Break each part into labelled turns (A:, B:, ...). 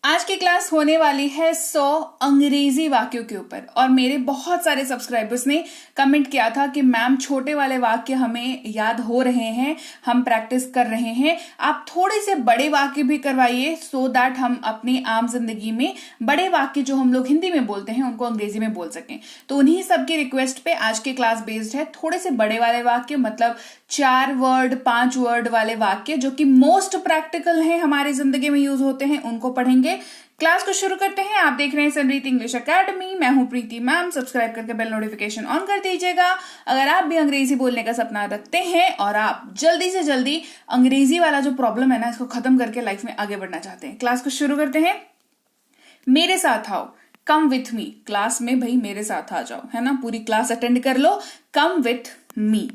A: आज की क्लास होने वाली है 100 अंग्रेजी वाक्यों के ऊपर। और मेरे बहुत सारे सब्सक्राइबर्स ने कमेंट किया था कि मैम छोटे वाले वाक्य हमें याद हो रहे हैं, हम प्रैक्टिस कर रहे हैं, आप थोड़े से बड़े वाक्य भी करवाइए सो दैट हम अपनी आम जिंदगी में बड़े वाक्य जो हम लोग हिंदी में बोलते हैं उनको अंग्रेजी में बोल सकें। तो उन्हीं सबकी रिक्वेस्ट पे आज की क्लास बेस्ड है। थोड़े से बड़े वाले वाक्य मतलब 4 वर्ड 5 वर्ड वाले वाक्य जो कि मोस्ट प्रैक्टिकल हैं, हमारी जिंदगी में यूज होते हैं, उनको पढ़ेंगे। क्लास को शुरू करते हैं। आप देख रहे हैं समरीत इंग्लिश एकेडमी, मैं हूं प्रीति मैम। सब्सक्राइब करके बेल नोटिफिकेशन ऑन कर दीजिएगा अगर आप भी अंग्रेजी बोलने का सपना रखते हैं और आप जल्दी से जल्दी अंग्रेजी वाला जो प्रॉब्लम है ना इसको खत्म करके लाइफ में आगे बढ़ना चाहते हैं। क्लास को शुरू करते हैं। मेरे साथ आओ, कम विथ मी। क्लास में भाई मेरे साथ आ जाओ, है ना, पूरी क्लास अटेंड कर लो। Come with me.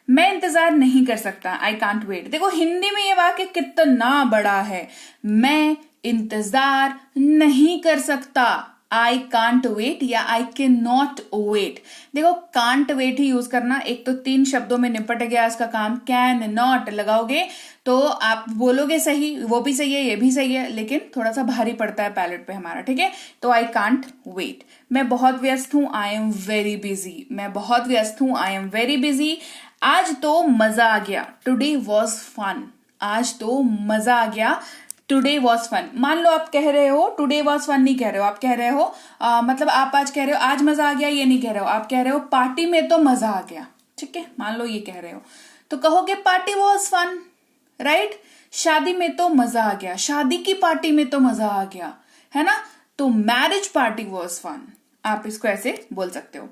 A: मैं इंतजार नहीं कर सकता, आई कांट वेट। देखो हिंदी में ये वाक्य कितना बड़ा है। मैं इंतजार नहीं कर सकता, आई कांट वेट या आई कैन नॉट वेट। देखो कांट वेट ही यूज करना, एक तो 3 शब्दों में निपट गया इसका काम। कैन नॉट लगाओगे तो आप बोलोगे सही, वो भी सही है, ये भी सही है, लेकिन थोड़ा सा भारी पड़ता है पैलेट पे हमारा, ठीक है। तो आई कांट वेट। मैं बहुत व्यस्त हूं, आई एम वेरी बिजी। मैं बहुत व्यस्त हूं, आई एम वेरी बिजी। आज तो मजा आ गया, टुडे वॉज फन। आज तो मजा आ गया, टुडे वॉज फन। मान लो आप कह रहे हो टुडे वॉज फन, नहीं कह रहे हो, आप कह रहे हो मतलब आप आज कह रहे हो आज मजा आ गया, ये नहीं कह रहे हो, आप कह रहे हो पार्टी में तो मजा आ गया, ठीक है। मान लो ये कह रहे हो तो कहोगे पार्टी वॉज फन, राइट। शादी में तो मजा आ गया, शादी की पार्टी में तो मजा आ गया, है ना। तो मैरिज पार्टी वॉज फन, आप इसको ऐसे बोल सकते हो।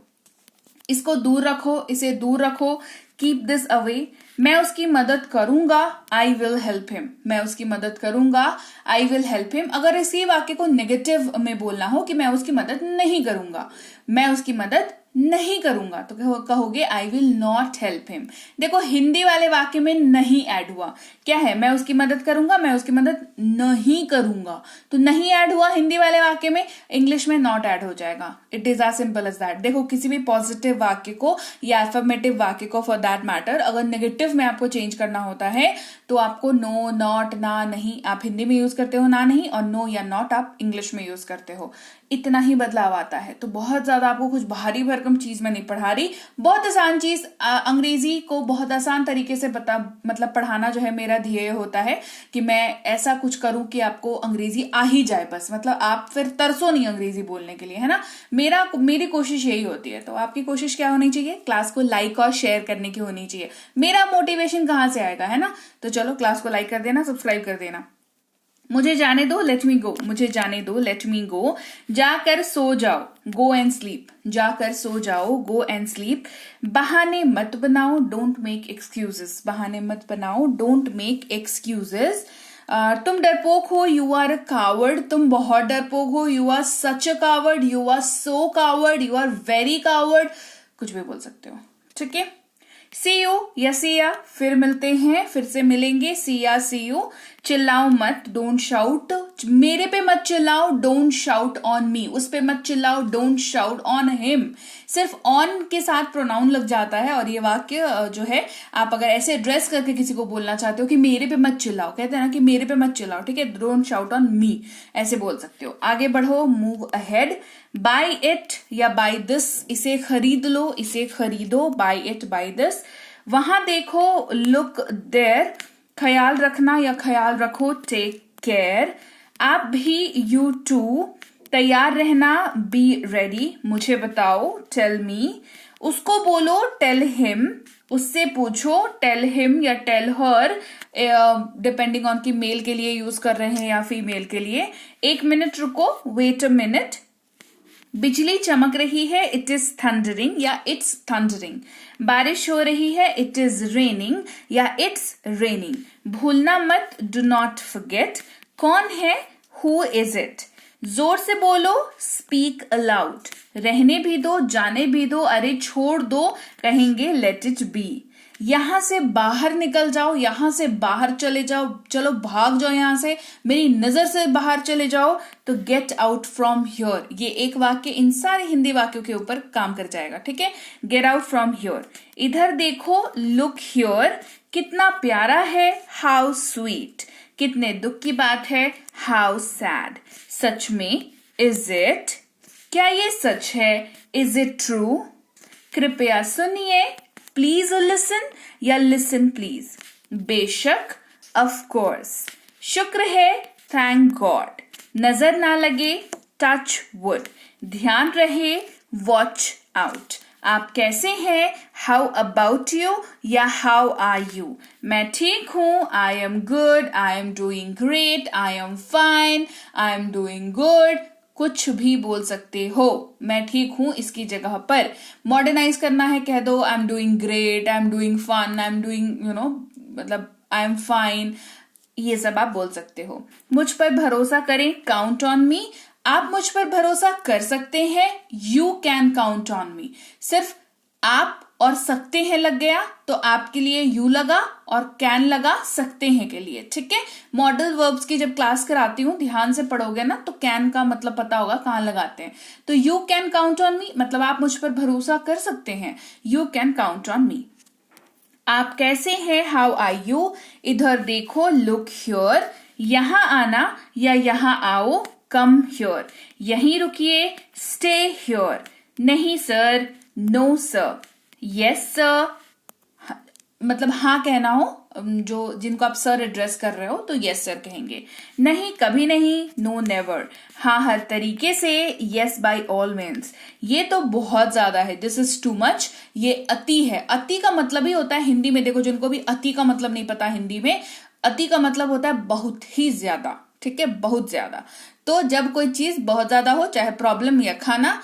A: इसको दूर रखो, इसे दूर रखो, कीप दिस अवे। मैं उसकी मदद करूंगा, आई विल हेल्प हिम। मैं उसकी मदद करूंगा, आई विल हेल्प हिम। अगर इसी वाक्य को नेगेटिव में बोलना हो कि मैं उसकी मदद नहीं करूंगा, मैं उसकी मदद नहीं करूंगा, तो कहोगे I will not help him. देखो हिंदी वाले वाक्य में नहीं ऐड हुआ, क्या है, मैं उसकी मदद करूंगा, मैं उसकी मदद नहीं करूंगा, तो नहीं ऐड हुआ हिंदी वाले वाक्य में। इंग्लिश में नॉट ऐड हो जाएगा। It is as simple as that. देखो किसी भी पॉजिटिव वाक्य को या अफर्मेटिव वाक्य को फॉर दैट मैटर अगर नेगेटिव में आपको चेंज करना होता है तो आपको नो, नॉट, ना, नहीं आप हिंदी में यूज करते हो ना नहीं, और नो या नॉट आप इंग्लिश में यूज करते हो। इतना ही बदलाव आता है। तो बहुत ज्यादा आपको कुछ भारी भरकम चीज में नहीं पढ़ा रही, बहुत आसान चीज। अंग्रेजी को बहुत आसान तरीके से मतलब पढ़ाना जो है मेरा ध्येय होता है कि मैं ऐसा कुछ करूं कि आपको अंग्रेजी आ ही जाए बस, मतलब आप फिर तरसो नहीं अंग्रेजी बोलने के लिए, है ना। मेरी कोशिश यही होती है। तो आपकी कोशिश क्या होनी चाहिए, क्लास को लाइक और शेयर करने की होनी चाहिए। मेरा मोटिवेशन कहां से आएगा, है ना। तो चलो क्लास को लाइक कर देना, सब्सक्राइब कर देना। मुझे जाने दो, लेट मी गो। मुझे जाने दो, लेट मी गो। जाकर सो जाओ, गो एंड स्लीप। जाकर सो जाओ, गो एंड स्लीप। बहाने मत बनाओ, डोंट मेक एक्सक्यूजेस। बहाने मत बनाओ, डोंट मेक एक्सक्यूजेस। तुम डरपोक हो, यू आर अ कावर्ड। तुम बहुत डरपोक हो, you are such a coward, you are so coward, you are very coward. कुछ भी बोल सकते हो, ठीक है। सी यू या सी या, फिर मिलते हैं, फिर से मिलेंगे। सी या सी यू। चिल्लाओ मत, डोंट शाउट। मेरे पे मत चिल्लाओ, डोंट शाउट ऑन मी। उस पे मत चिल्लाओ, डोंट शाउट ऑन हिम। सिर्फ ऑन के साथ प्रोनाउन लग जाता है और ये वाक्य जो है आप अगर ऐसे एड्रेस करके किसी को बोलना चाहते हो कि मेरे पे मत चिल्लाओ, कहते हैं ना कि मेरे पे मत चिल्लाओ, ठीक है, डोंट शाउट ऑन मी, ऐसे बोल सकते हो। आगे बढ़ो, मूव अहेड। बाय इट या बाय दिस, इसे खरीद लो, इसे खरीदो। Buy it, buy this. वहां देखो, लुक देयर। ख्याल रखना या ख्याल रखो, टेक केयर। आप भी, यू टू। तैयार रहना, बी रेडी। मुझे बताओ, टेल मी। उसको बोलो, टेल हिम। उससे पूछो, टेल हिम या टेल हर, डिपेंडिंग ऑन कि मेल के लिए यूज कर रहे हैं या फीमेल के लिए। 1 मिनट रुको, वेट अ मिनट। बिजली चमक रही है, इट इज थंडरिंग या इट्स थंडरिंग। बारिश हो रही है, इट इज रेनिंग या इट्स रेनिंग। भूलना मत, डू नॉट फॉरगेट। कौन है, हु इज इट। जोर से बोलो, स्पीक अलाउड। रहने भी दो, जाने भी दो, अरे छोड़ दो, कहेंगे लेट इट बी। यहां से बाहर निकल जाओ, यहां से बाहर चले जाओ, चलो भाग जाओ यहां से, मेरी नजर से बाहर चले जाओ, तो गेट आउट फ्रॉम हियर। ये एक वाक्य इन सारे हिंदी वाक्यों के ऊपर काम कर जाएगा, ठीक है। Get out from here. इधर देखो, लुक हियर। कितना प्यारा है, हाउ स्वीट। कितने दुख की बात है, हाउ सैड। सच में, इज इट, क्या ये सच है, इज इट ट्रू। कृपया सुनिए, प्लीज लिसन या लिसन प्लीज। बेशक, ऑफ कोर्स। शुक्र है, थैंक गॉड। नजर ना लगे, टच वुड। ध्यान रहे, वॉच आउट। आप कैसे हैं, हाउ अबाउट यू या हाउ आर यू। मैं ठीक हूं, I am good, I am doing great, I am fine, I am doing good. कुछ भी बोल सकते हो, मैं ठीक हूं इसकी जगह पर मॉडर्नाइज करना है, कह दो I am doing great, I am doing fun, I am doing मतलब आई एम फाइन। ये सब आप बोल सकते हो। मुझ पर भरोसा करें, काउंट ऑन मी। आप मुझ पर भरोसा कर सकते हैं, you can count on me. सिर्फ आप और सकते हैं लग गया तो आपके लिए यू लगा और कैन लगा सकते हैं के लिए, ठीक है। मॉडल वर्ब्स की जब क्लास कराती हूं ध्यान से पढ़ोगे ना तो कैन का मतलब पता होगा कहां लगाते हैं। तो you can count on me मतलब आप मुझ पर भरोसा कर सकते हैं, you can count on me. आप कैसे हैं, हाउ आर यू। इधर देखो, लुक हियर। यहां आना या यहां आओ, कम हियर। यहीं रुकिए, स्टे हियर। नहीं sir, no sir. Yes sir, मतलब हाँ कहना हो, जो जिनको आप सर एड्रेस कर रहे हो तो यस सर कहेंगे। नहीं, कभी नहीं, नो नेवर। हाँ हर तरीके से, यस बाय ऑल मीन्स। ये तो बहुत ज्यादा है, दिस इज टू मच, ये अति है। अति का मतलब ही होता है हिंदी में, देखो जिनको भी अति का मतलब नहीं पता हिंदी में, अति का मतलब होता है बहुत ही ज्यादा, ठीक है, बहुत ज्यादा। तो जब कोई चीज बहुत ज्यादा हो, चाहे प्रॉब्लम या खाना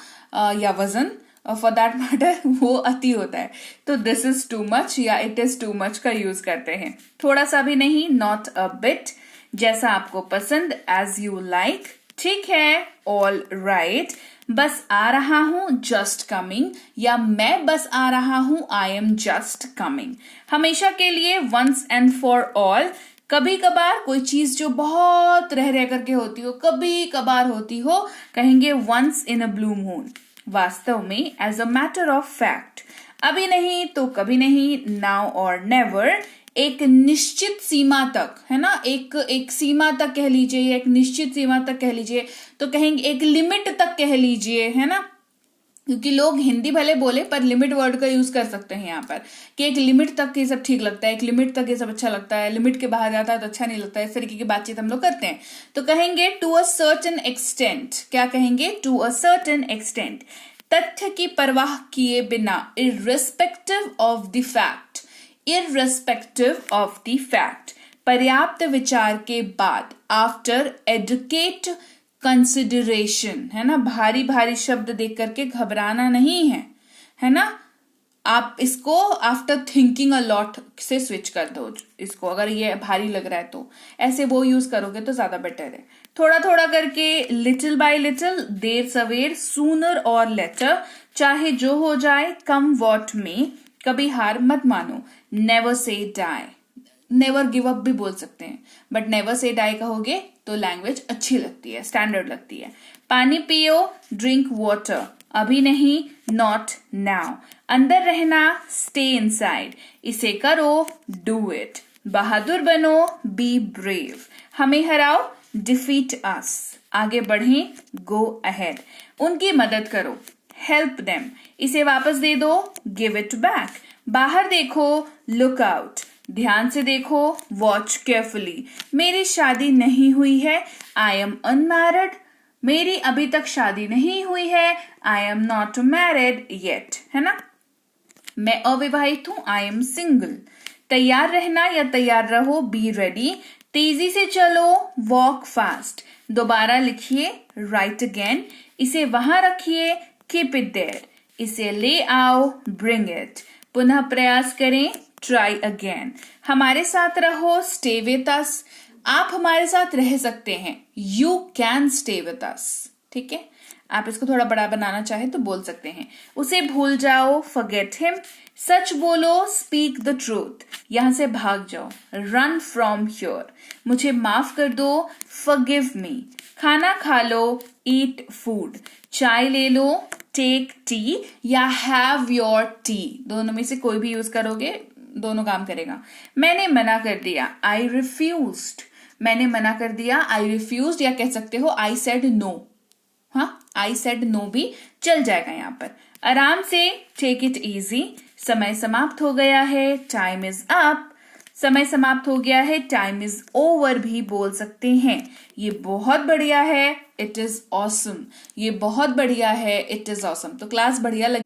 A: या वजन, फॉर दैट मैटर, वो अति होता है। तो दिस इज टू मच या इट इज टू मच का यूज करते हैं। थोड़ा सा भी नहीं, नॉट अ बिट। जैसा आपको पसंद, एज यू लाइक। ठीक है, ऑल राइट। बस आ रहा हूं, जस्ट कमिंग, या मैं बस आ रहा हूं, आई एम जस्ट कमिंग। हमेशा के लिए, वंस एंड फॉर ऑल। कभी कभार कोई चीज जो बहुत रह करके होती हो, कभी कभार होती हो, कहेंगे once in a blue moon. वास्तव में, as a matter of fact. अभी नहीं तो कभी नहीं, नाउ और नेवर। एक निश्चित सीमा तक, है ना, एक सीमा तक कह लीजिए, एक निश्चित सीमा तक कह लीजिए, तो कहेंगे एक लिमिट तक कह लीजिए, है ना। क्योंकि लोग हिंदी भले बोले पर लिमिट वर्ड का यूज कर सकते हैं यहाँ पर, कि एक लिमिट तक ये सब ठीक लगता है, एक लिमिट तक ये सब अच्छा लगता है, लिमिट के बाहर जाता है तो अच्छा नहीं लगता है। इस तरीके की बातचीत हम लोग करते हैं। तो कहेंगे टू अ सर्टेन एक्सटेंट। क्या कहेंगे, टू अ सर्टेन एक्सटेंट। तथ्य की परवाह किए बिना, irrespective of the fact. Irrespective of the fact. पर्याप्त विचार के बाद, आफ्टर एडुकेट कंसिडरेशन, है ना। भारी भारी शब्द देख करके घबराना नहीं है, है ना। आप इसको आफ्टर थिंकिंग अ लॉट से स्विच कर दो इसको, अगर ये भारी लग रहा है तो ऐसे वो यूज करोगे तो ज्यादा बेटर है। थोड़ा थोड़ा करके, लिटिल बाय लिटिल, देर सवेर, सूनर और लेटर। चाहे जो हो जाए, कम वॉट में। कभी हार मत मानो, never say die. Never give up भी बोल सकते हैं, बट नेवर से डाई कहोगे तो लैंग्वेज अच्छी लगती है, स्टैंडर्ड लगती है। पानी पियो, ड्रिंक वाटर। अभी नहीं, नॉट नाउ। अंदर रहना, स्टे इनसाइड। इसे करो, डू इट। बहादुर बनो, बी ब्रेव। हमें हराओ, डिफीट अस। आगे बढ़ें, गो अहेड। उनकी मदद करो, हेल्प देम। इसे वापस दे दो, गिव इट बैक। बाहर देखो, लुक आउट। ध्यान से देखो, वॉच केयरफुली। मेरी शादी नहीं हुई है, आई एम अनमैरिड। मेरी अभी तक शादी नहीं हुई है, I am not married yet, है ना। मैं अविवाहित हूं, आई एम सिंगल। तैयार रहना या तैयार रहो, बी रेडी। तेजी से चलो, वॉक फास्ट। दोबारा लिखिए, राइट अगेन। इसे वहां रखिए, कीप इट देयर। इसे ले आओ, ब्रिंग इट। पुनः प्रयास करें, ट्राई अगेन। हमारे साथ रहो, स्टे विथ अस। आप हमारे साथ रह सकते हैं, you can stay with us, ठीक है। आप इसको थोड़ा बड़ा बनाना चाहे तो बोल सकते हैं। उसे भूल जाओ, फॉरगेट हिम। सच बोलो, स्पीक द ट्रूथ। यहां से भाग जाओ, रन फ्रॉम हियर। मुझे माफ कर दो, फॉरगिव मी। खाना खा लो, ईट फूड। चाय ले लो, टेक टी या हैव योर टी। दोनों में से कोई भी यूज करोगे, दोनों काम करेगा। मैंने मना कर दिया, आई रिफ्यूज्ड। मैंने मना कर दिया, आई रिफ्यूज, या कह सकते हो आई सेड नो। हाँ, आई सेड नो भी चल जाएगा यहाँ पर। आराम से, टेक इट इजी। समय समाप्त हो गया है, टाइम इज अप। समय समाप्त हो गया है, टाइम इज ओवर भी बोल सकते हैं। ये बहुत बढ़िया है, इट इज ऑसम। ये बहुत बढ़िया है, इट इज ऑसम। तो क्लास बढ़िया लगी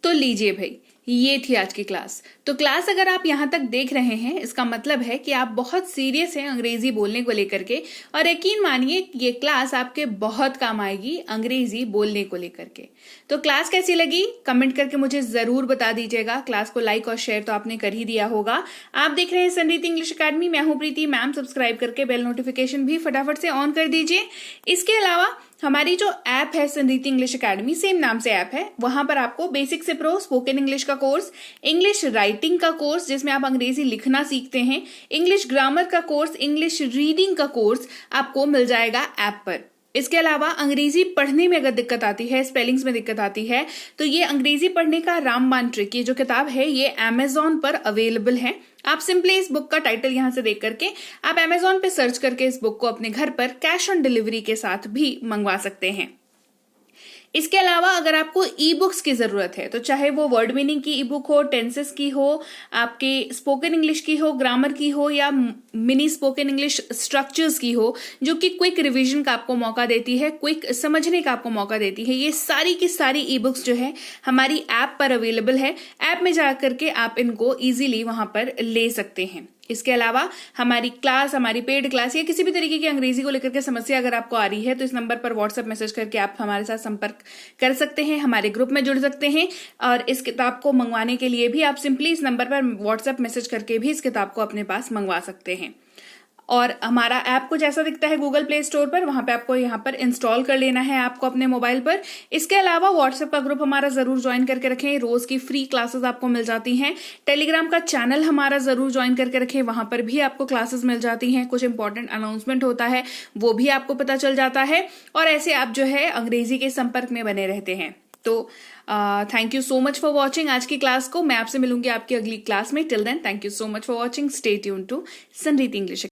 A: तो लीजिए भाई, ये थी आज की क्लास। तो क्लास अगर आप यहाँ तक देख रहे हैं, इसका मतलब है कि आप बहुत सीरियस हैं अंग्रेजी बोलने को लेकर के, और यकीन मानिए ये क्लास आपके बहुत काम आएगी अंग्रेजी बोलने को लेकर के। तो क्लास कैसी लगी कमेंट करके मुझे जरूर बता दीजिएगा। क्लास को लाइक और शेयर तो आपने कर ही दिया होगा। आप देख रहे हैं संरीति इंग्लिश अकेडमी, मैं हूं प्रीति मैम। सब्सक्राइब करके बेल नोटिफिकेशन भी फटाफट से ऑन कर दीजिए। इसके अलावा हमारी जो ऐप है संरीति इंग्लिश अकेडमी, सेम नाम से ऐप है, वहां पर आपको बेसिक से प्रो स्पोकन इंग्लिश का कोर्स, इंग्लिश राइटिंग का कोर्स जिसमें आप अंग्रेजी लिखना सीखते हैं, इंग्लिश ग्रामर का कोर्स, इंग्लिश रीडिंग का कोर्स आपको मिल जाएगा ऐप पर। इसके अलावा अंग्रेजी पढ़ने में अगर दिक्कत आती है, स्पेलिंग्स में दिक्कत आती है, तो ये अंग्रेजी पढ़ने का रामबाण ट्रिक, ये जो किताब है ये अमेजॉन पर अवेलेबल है। आप सिंपली इस बुक का टाइटल यहां से देख करके आप अमेजॉन पे सर्च करके इस बुक को अपने घर पर कैश ऑन डिलीवरी के साथ भी मंगवा सकते हैं। इसके अलावा अगर आपको ई बुक्स की जरूरत है, तो चाहे वो वर्ड मीनिंग की ई बुक हो, टेंसेस की हो, आपके स्पोकन इंग्लिश की हो, ग्रामर की हो, या मिनी स्पोकन इंग्लिश स्ट्रक्चर्स की हो, जो कि क्विक रिवीजन का आपको मौका देती है, क्विक समझने का आपको मौका देती है, ये सारी की सारी ई बुक्स जो है हमारी ऐप पर अवेलेबल है। ऐप में जाकर के आप इनको इजीली वहां पर ले सकते हैं। इसके अलावा हमारी क्लास, हमारी पेड क्लास या किसी भी तरीके की अंग्रेजी को लेकर के समस्या अगर आपको आ रही है, तो इस नंबर पर व्हाट्सएप मैसेज करके आप हमारे साथ संपर्क कर सकते हैं, हमारे ग्रुप में जुड़ सकते हैं। और इस किताब को मंगवाने के लिए भी आप सिंपली इस नंबर पर व्हाट्सएप मैसेज करके भी इस किताब को अपने पास मंगवा सकते हैं। और हमारा ऐप कुछ ऐसा दिखता है गूगल प्ले स्टोर पर, वहां पे आपको यहाँ पर इंस्टॉल कर लेना है आपको अपने मोबाइल पर। इसके अलावा व्हाट्सएप का ग्रुप हमारा जरूर ज्वाइन करके रखें, रोज की फ्री क्लासेस आपको मिल जाती हैं। टेलीग्राम का चैनल हमारा जरूर ज्वाइन करके रखें, वहां पर भी आपको क्लासेस मिल जाती हैं। कुछ इंपॉर्टेंट अनाउंसमेंट होता है वो भी आपको पता चल जाता है, और ऐसे आप जो है अंग्रेजी के संपर्क में बने रहते हैं। तो thank you so much for watching आज की क्लास को। मैं आपसे मिलूंगी आपकी अगली क्लास में। Till then thank you so much for watching. Stay tune to Sanriti English.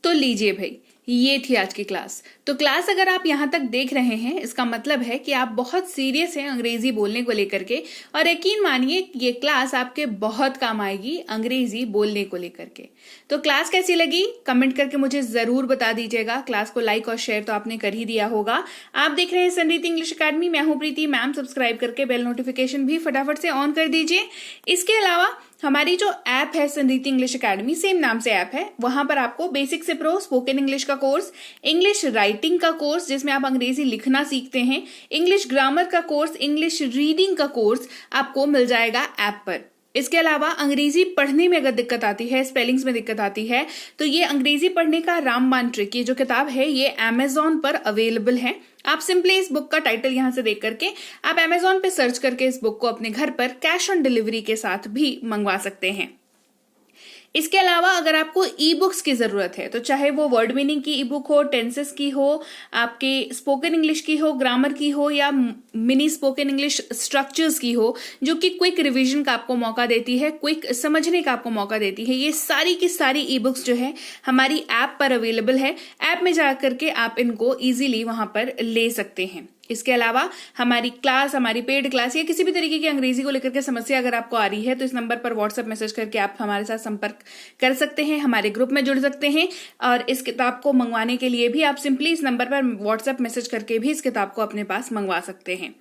A: तो लीजिए भाई, ये थी आज की क्लास। तो क्लास अगर आप यहाँ तक देख रहे हैं, इसका मतलब है कि आप बहुत सीरियस हैं अंग्रेजी बोलने को लेकर के, और यकीन मानिए ये क्लास आपके बहुत काम आएगी अंग्रेजी बोलने को लेकर के। तो क्लास कैसी लगी कमेंट करके मुझे जरूर बता दीजिएगा। क्लास को लाइक और शेयर तो आपने कर ही दिया होगा। आप देख रहे हैं संरीति इंग्लिश अकेडमी, मैं हूं प्रीति मैम। सब्सक्राइब करके बेल नोटिफिकेशन भी फटाफट से ऑन कर दीजिए। इसके अलावा हमारी जो ऐप है संरीति इंग्लिश अकेडमी, सेम नाम से ऐप है, वहां पर आपको बेसिक से प्रो स्पोकन इंग्लिश का कोर्स, इंग्लिश राइटिंग का कोर्स जिसमें आप अंग्रेजी लिखना सीखते हैं, इंग्लिश ग्रामर का कोर्स, इंग्लिश रीडिंग का कोर्स आपको मिल जाएगा ऐप पर। इसके अलावा अंग्रेजी पढ़ने में अगर दिक्कत आती है, स्पेलिंग्स में दिक्कत आती है, तो ये अंग्रेजी पढ़ने का रामबाण ट्रिक, ये जो किताब है ये अमेजॉन पर अवेलेबल है। आप सिंपली इस बुक का टाइटल यहां से देख करके आप अमेजॉन पे सर्च करके इस बुक को अपने घर पर कैश ऑन डिलीवरी के साथ भी मंगवा सकते हैं। इसके अलावा अगर आपको ई बुक्स की जरूरत है, तो चाहे वो वर्ड मीनिंग की ई बुक हो, टेंसेस की हो, आपके स्पोकन इंग्लिश की हो, ग्रामर की हो, या मिनी स्पोकन इंग्लिश स्ट्रक्चर्स की हो, जो कि क्विक रिवीजन का आपको मौका देती है, क्विक समझने का आपको मौका देती है, ये सारी की सारी ई बुक्स जो है हमारी ऐप पर अवेलेबल है। ऐप में जाकर के आप इनको इजीली वहां पर ले सकते हैं। इसके अलावा हमारी क्लास, हमारी पेड क्लास या किसी भी तरीके की अंग्रेजी को लेकर के समस्या अगर आपको आ रही है, तो इस नंबर पर व्हाट्सएप मैसेज करके आप हमारे साथ संपर्क कर सकते हैं, हमारे ग्रुप में जुड़ सकते हैं। और इस किताब को मंगवाने के लिए भी आप सिंपली इस नंबर पर व्हाट्सएप मैसेज करके भी इस किताब को अपने पास मंगवा सकते हैं।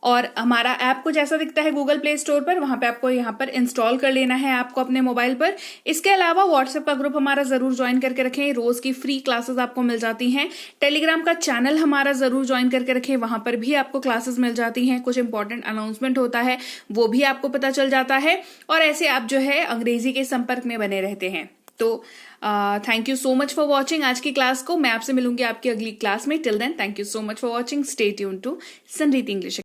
A: और हमारा ऐप कुछ ऐसा दिखता है गूगल प्ले स्टोर पर, वहां पे आपको यहाँ पर इंस्टॉल कर लेना है आपको अपने मोबाइल पर। इसके अलावा व्हाट्सएप का ग्रुप हमारा जरूर ज्वाइन करके रखें, रोज की फ्री क्लासेस आपको मिल जाती हैं। टेलीग्राम का चैनल हमारा जरूर ज्वाइन करके रखें, वहां पर भी आपको क्लासेस मिल जाती हैं। कुछ इंपॉर्टेंट अनाउंसमेंट होता है वो भी आपको पता चल जाता है, और ऐसे आप जो है अंग्रेजी के संपर्क में बने रहते हैं। तो thank you so much for watching आज की क्लास को। मैं आपसे मिलूंगी आपकी अगली क्लास में। Till then thank you so much for watching. Stay tune to Sanriti English.